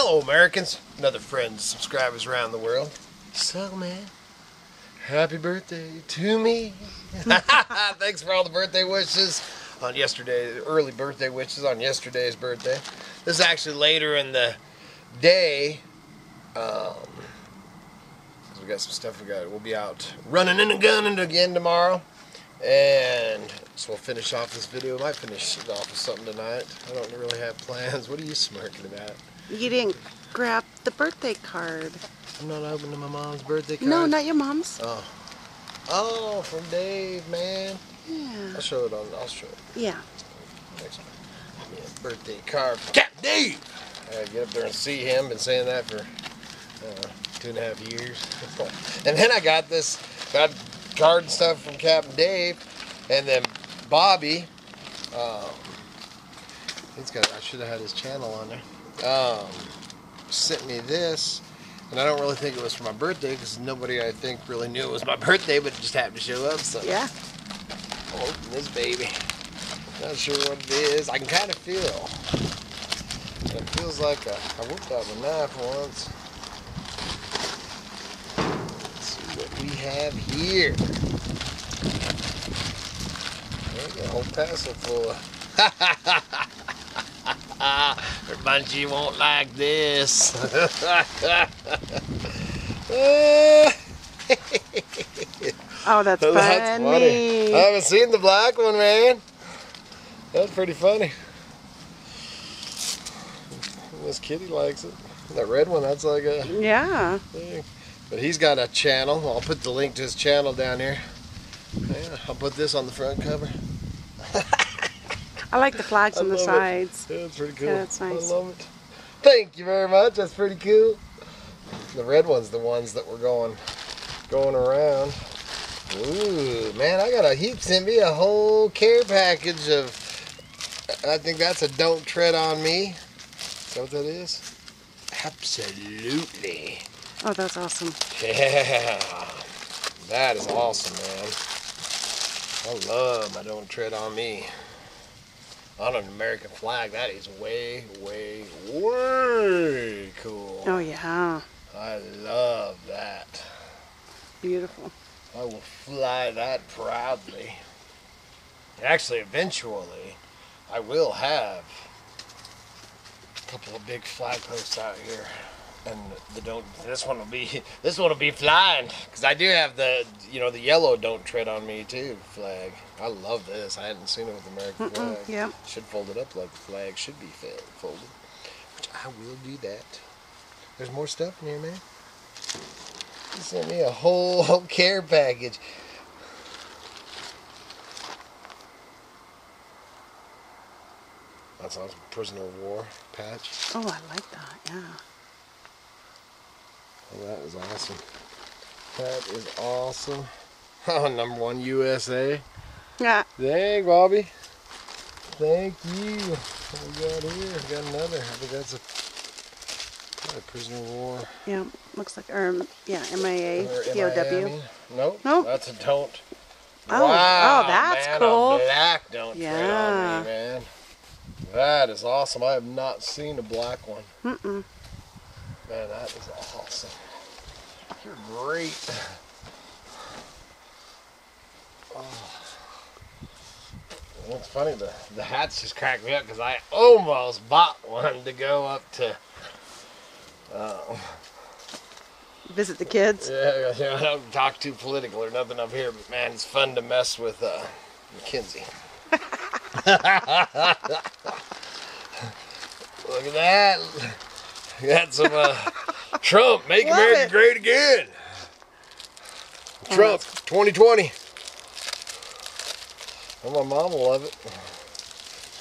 Hello, Americans, and other friends, subscribers around the world. So, man, happy birthday to me. Thanks for all the birthday wishes on yesterday, early birthday wishes on yesterday's birthday. This is actually later in the day, because we got some stuff we'll be out running and gunning again tomorrow. And so we'll finish off this video. Might finish it off with something tonight. I don't really have plans. What are you smirking about? You didn't grab the birthday card. I'm not opening my mom's birthday card. No, not your mom's. Oh, from Dave, man. Yeah. I'll show it. Yeah. Next one. Give me a birthday card from Captain Dave. I gotta get up there and see him. Been saying that for 2.5 years. And then I got card and stuff from Captain Dave, and then Bobby. I should have had his channel on there. Sent me this, and I don't really think it was for my birthday because nobody, I think, really knew it was my birthday, but it just happened to show up. So yeah. I'll open this baby. Not sure what it is. I can kind of feel. It feels like I whipped out my knife once. Let's see what we have here. There we go, a whole parcel full of. Everybody, you won't like this. Oh, that's funny. That's funny. I haven't seen the black one, man. That's pretty funny. This kitty likes it. That red one, that's like a thing. But he's got a channel. I'll put the link to his channel down here. Yeah, I'll put this on the front cover. I like the flags on the sides. Yeah, it's pretty cool. Yeah, that's nice. I love it. Thank you very much. That's pretty cool. The red one's the ones that were going around. Ooh, man, he sent me a whole care package of, I think that's a Don't Tread on Me. Is that what that is? Absolutely. Oh, that's awesome. Yeah. That is awesome, man. I love my Don't Tread on Me. On an American flag, that is way, way, way cool. Oh, yeah. I love that. Beautiful. I will fly that proudly. Actually, eventually, I will have a couple of big flag posts out here, and this one will be flying, because I do have the yellow Don't Tread on Me too flag. I love this. I hadn't seen it with the American flag. Yep. Should fold it up like the flag should be folded, which I will do that. There's more stuff in here, man. He sent me a whole care package. That's awesome. Prisoner of War patch. Oh, I like that. Yeah. Oh, that is awesome. That is awesome. Oh, #1 USA. Yeah. Dang, Bobby. Thank you. What we got here? We got another. I think that's a Prisoner of War. Yeah, looks like, MIA, Or POW. Nope. Nope. That's a Don't. Oh, Wow, that's man, cool. A black Don't Tread on Me, man. That is awesome. I have not seen a black one. Man, that is awesome. You're great. Oh. It's funny, the hats just cracked me up because I almost bought one to go up to visit the kids. Yeah, I don't talk too political or nothing up here, but man, it's fun to mess with McKinsey. Look at that. Got some Trump, Make America Great Again. Trump, 2020. Oh, my mom will love it.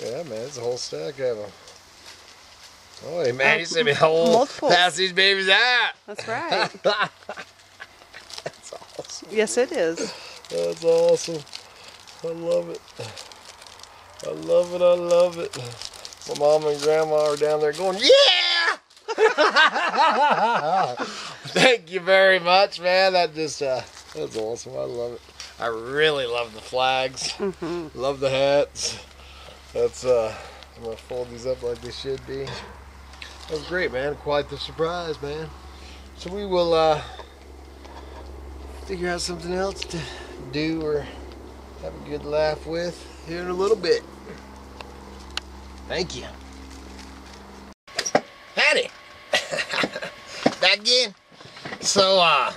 Yeah, man, it's a whole stack of them. Oh, hey, man, you sent me a whole pass these babies out. That's right. That's awesome. Yes, it is. That's awesome. I love it. I love it. I love it. My mom and grandma are down there going, yeah! Thank you very much, man. That's awesome. I love it. I really love the flags. Love the hats. I'm gonna fold these up like they should be. That was great, man. Quite the surprise, man. So we will figure out something else to do or have a good laugh with here in a little bit. Thank you. Howdy. Back again. So,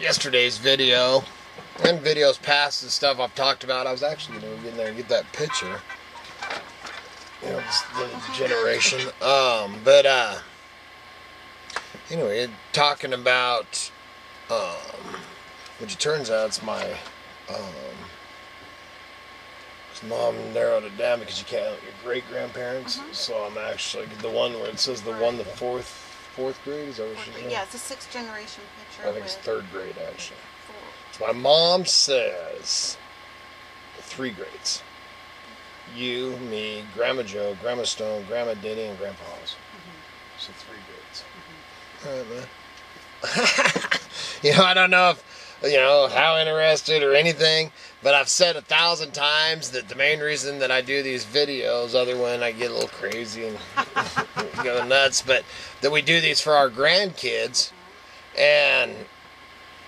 yesterday's video and videos past and stuff I've talked about, I was actually going to get in there and get that picture. The generation. Anyway, talking about, which it turns out it's my, his mom narrowed it down because you can't your great-grandparents. So I'm actually the one where it says the fourth grade. Is that what she's doing? Yeah, it's a 6th generation picture. I think it's 3rd grade actually. So my mom says 3 grades. You, me, Grandma Joe, Grandma Stone, Grandma Denny, and Grandpa House. So 3 grades. All right, man. I don't know if, how interested or anything, but I've said 1,000 times that the main reason that I do these videos, other when I get a little crazy and go nuts, but that we do these for our grandkids. And,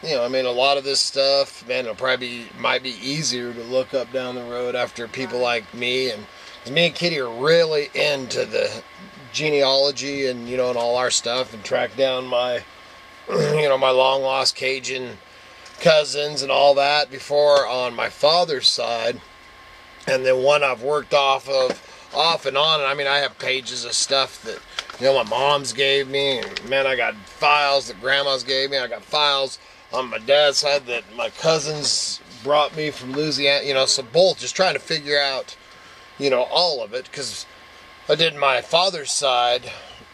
a lot of this stuff, man, might be easier to look up down the road after people like me. And me and Kitty are really into the genealogy and, and all our stuff, and track down my, my long lost Cajun cousins and all that before on my father's side. And then one I've worked off and on. And I have pages of stuff that, my mom's gave me. And man, I got files that grandma's gave me. I got files on my dad's side that my cousins brought me from Louisiana. So both just trying to figure out, all of it. Because I did my father's side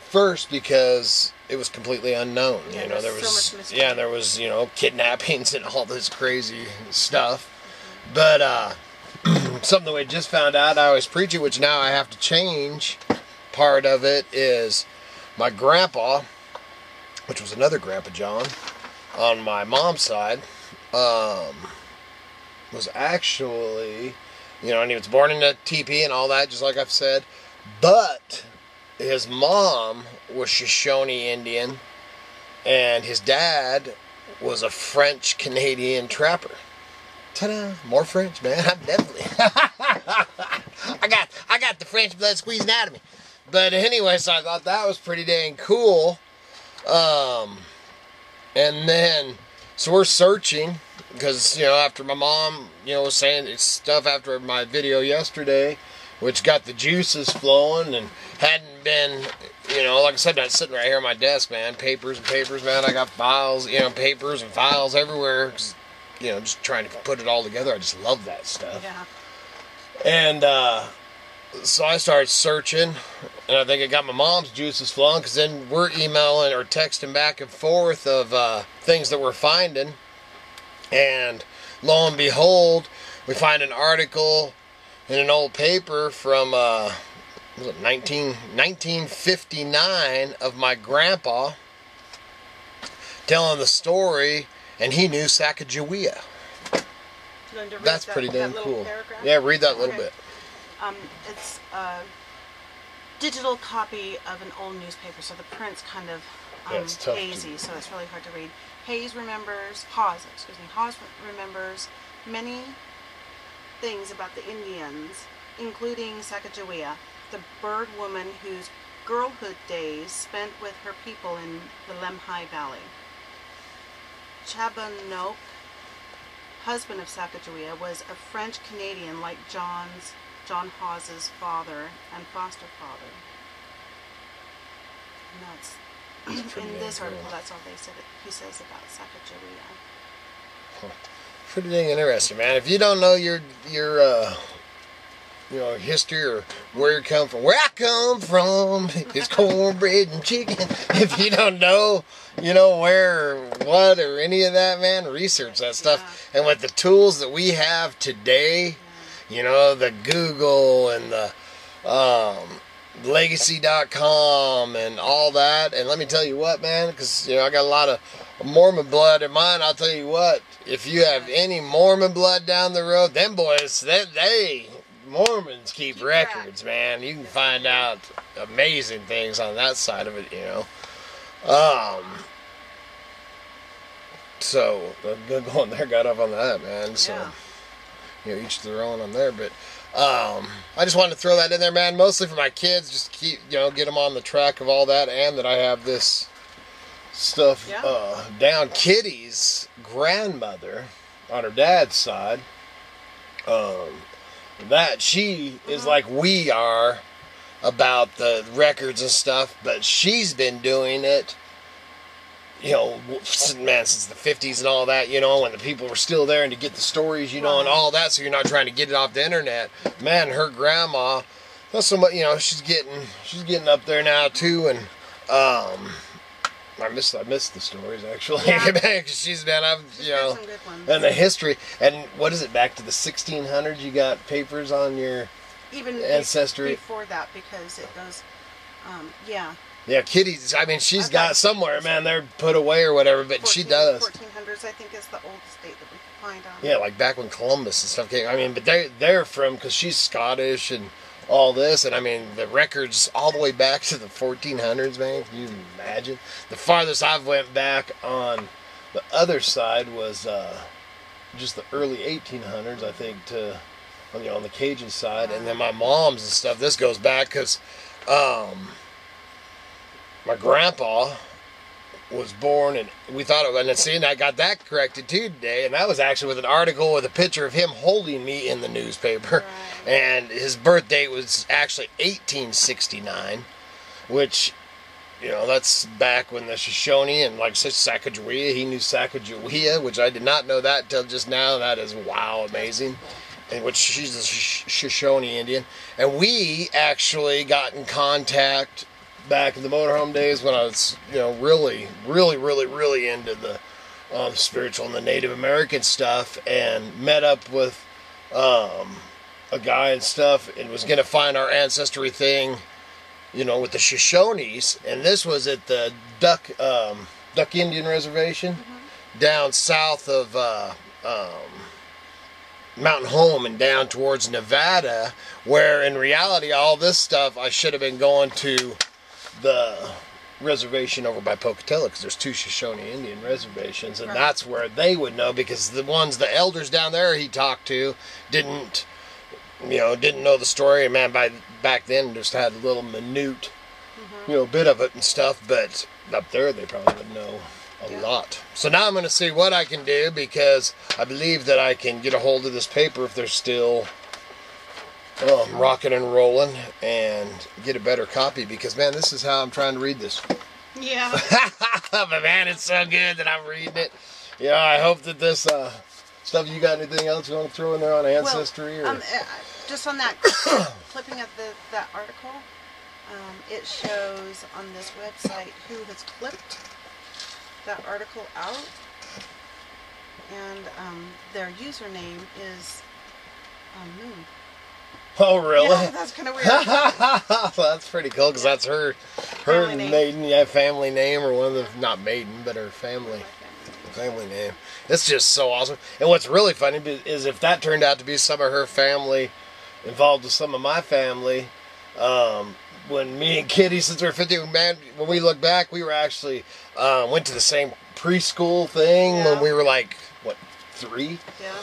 first because it was completely unknown. There was so much mystery. There was kidnappings and all this crazy stuff. But something that we just found out, I always preach it, which now I have to change. Part of it is my grandpa, which was another Grandpa John on my mom's side, was actually, and he was born in a teepee and all that, just like I've said. But his mom was Shoshone Indian, and his dad was a French-Canadian trapper. Ta-da! More French, man. I'm definitely... I got the French blood squeezing out of me. But anyway, so I thought that was pretty dang cool. And then, so we're searching, because, after my mom, was saying stuff after my video yesterday, which got the juices flowing and hadn't been, like I said, I'm sitting right here on my desk, man. Papers and papers, man. I got files, papers and files everywhere. 'Cause, just trying to put it all together. I just love that stuff. Yeah. And so I started searching, and I think I got my mom's juices flowing, because then we're emailing or texting back and forth of things that we're finding. And lo and behold, we find an article in an old paper from, was it 1959 of my grandpa telling the story, and he knew Sacagawea. That's pretty damn cool. Paragraph? Yeah, read that little bit. It's a digital copy of an old newspaper, so the print's kind of hazy, so it's really hard to read. Hawes remembers many things about the Indians, including Sacagawea, the bird woman whose girlhood days spent with her people in the Lemhi Valley. Chabanoke, husband of Sacagawea, was a French-Canadian like John Hawes's father and foster father. And that's in this article. That's all he says about Sacagawea. Pretty dang interesting, man. If you don't know your history or where you come from, where I come from is cornbread and chicken. If you don't know, where, what, or any of that, man, research that stuff. Yeah. And with the tools that we have today, the Google and the legacy.com and all that. And let me tell you what, man, because, I got a lot of Mormon blood in mine. I'll tell you what, if you have any Mormon blood down the road, them boys, they Mormons keep Keep records, track. man. You can find out amazing things on that side of it, you know. So good going there, got up on that, man. So Yeah. you know, each to their own on there, but I just wanted to throw that in there, man, mostly for my kids, just to keep, you know, get them on the track of all that, and that I have this stuff down. Kitty's grandmother on her dad's side, that she is like we are about the records and stuff, but she's been doing it, you know, man, since the 50s and all that, you know, when the people were still there, and to get the stories, you know, and all that, so you're not trying to get it off the internet. Man, her grandma, that's so much, you know, she's getting up there now too, and I missed the stories actually. Yeah. Because she's been up, She's you got know, some good ones. and the history, and what is it, back to the 1600s? You got papers on your Even ancestry before that, because it goes, yeah. Yeah, Kitty's, I mean, she's I got thought- somewhere, man, they're put away or whatever, but she does. 1400s, I think, is the oldest date that we can find on. Yeah, like back when Columbus and stuff came. I mean, but they're from, because she's Scottish and all this, and I mean, the records all the way back to the 1400s, man. Can you imagine? The farthest I've went back on the other side was just the early 1800s, I think, to, you know, on the Cajun side, and then my mom's and stuff. This goes back because my grandpa was born, and we thought it was, and seeing I got that corrected too today, and that was actually with an article with a picture of him holding me in the newspaper, Right. and his birth date was actually 1869, which, you know, that's back when the Shoshone and, like I said, Sacagawea, he knew Sacagawea, which I did not know that till just now. That is, wow, amazing. And which she's a Shoshone Indian, and we actually got in contact back in the motorhome days when I was, you know, really into the spiritual and the Native American stuff, and met up with a guy and stuff, and was going to find our ancestry thing, you know, with the Shoshones, and this was at the Duck Indian Reservation down south of Mountain Home and down towards Nevada, where in reality all this stuff I should have been going to the reservation over by Pocatello, because there's two Shoshone Indian reservations, and that's where they would know, because the elders down there he talked to didn't know the story, and man, back then just had a little minute, you know, bit of it and stuff, but up there they probably would know a lot. So now I'm going to see what I can do, because I believe that I can get a hold of this paper if they're still rocking and rolling, and get a better copy, because man, this is how I'm trying to read this. Yeah. But man, it's so good that I'm reading it. Yeah, I hope that this stuff, you got anything else you want to throw in there on ancestry? Well, or? just on that clipping of that article, it shows on this website who has clipped that article out, and their username is Moon. Oh, really? Yeah, that's kind of weird. That's pretty cool, because that's her Family name. maiden, family name, or one of the, not maiden, but her family name. It's just so awesome. And what's really funny is if that turned out to be some of her family involved with some of my family, when me and Kitty, since we were 50, man, when we look back, we were actually went to the same preschool thing when we were like, what, 3? Yeah.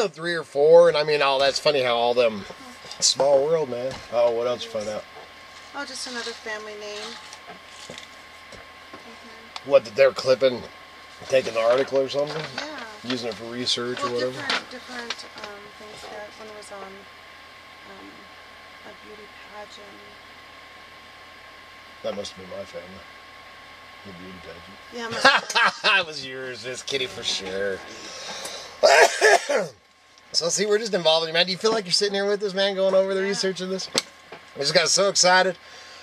3 or 4, and I mean, that's funny how all them, small world, man. Oh, what else you find out? Oh, just another family name. What, that they're clipping, taking the article or something? Yeah. Using it for research or Well, whatever? different things that one was on a beauty pageant. That must have been my family. The beauty pageant. Yeah, must It was yours, Miss Kitty, for sure. So, see, we're just involved in it, man. Do you feel like you're sitting here with us, man, going over the research of this? I just got so excited.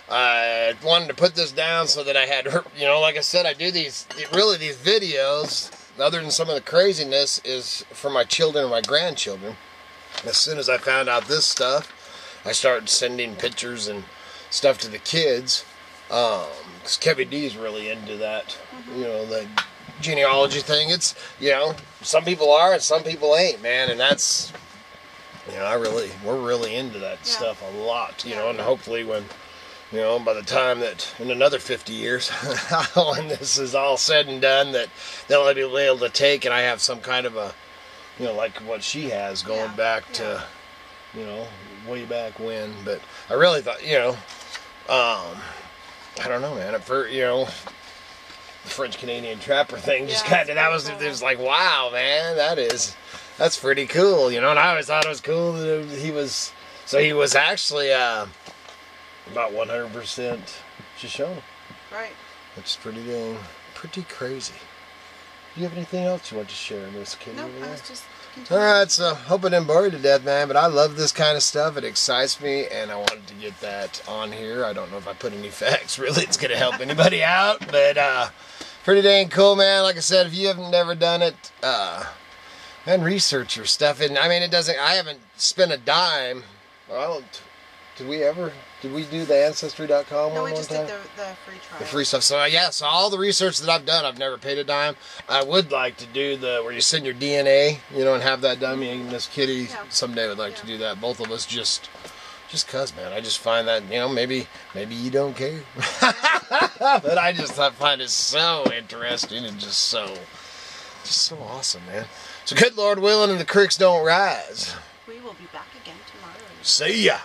I wanted to put this down so that I had, you know, like I said, I do these videos, other than some of the craziness, is for my children and my grandchildren. As soon as I found out this stuff, I started sending pictures and stuff to the kids. Because Kevin D's really into that, you know, the genealogy thing. It's, you know, some people are and some people ain't, man, and that's You know, we're really into that stuff a lot, you know, and hopefully when, you know, by the time that in another 50 years, when this is all said and done, that they'll be able to take, and I have some kind of a, you know, like what she has going back to, you know, way back when. But I really thought, you know, I don't know, man. At first, you know, the French Canadian trapper thing just kind of, it was like, wow, man, that's pretty cool, you know. And I always thought it was cool that he was actually about 100% Shoshone. Right. Which is pretty crazy. Do you have anything else you want to share, Miss Kitty? Nope, over I there? was just continuing. Alright, so hope I didn't bore you to death, man, but I love this kind of stuff. It excites me, and I wanted to get that on here. I don't know if I put any facts, really, it's going to help anybody out, but pretty dang cool, man. Like I said, if you haven't never done it, and research your stuff, and I mean, I haven't spent a dime. Well, did we do the Ancestry.com No, one we just time? did the free trial. The free stuff. So so all the research that I've done, I've never paid a dime. I would like to do where you send your DNA, you know, and have that done. Me and Miss Kitty someday would like to do that. Both of us just cause, man. I just find that, you know, maybe you don't care, but I find it so interesting and just so awesome, man. So good Lord willing, and the creeks don't rise. We will be back again tomorrow. See ya.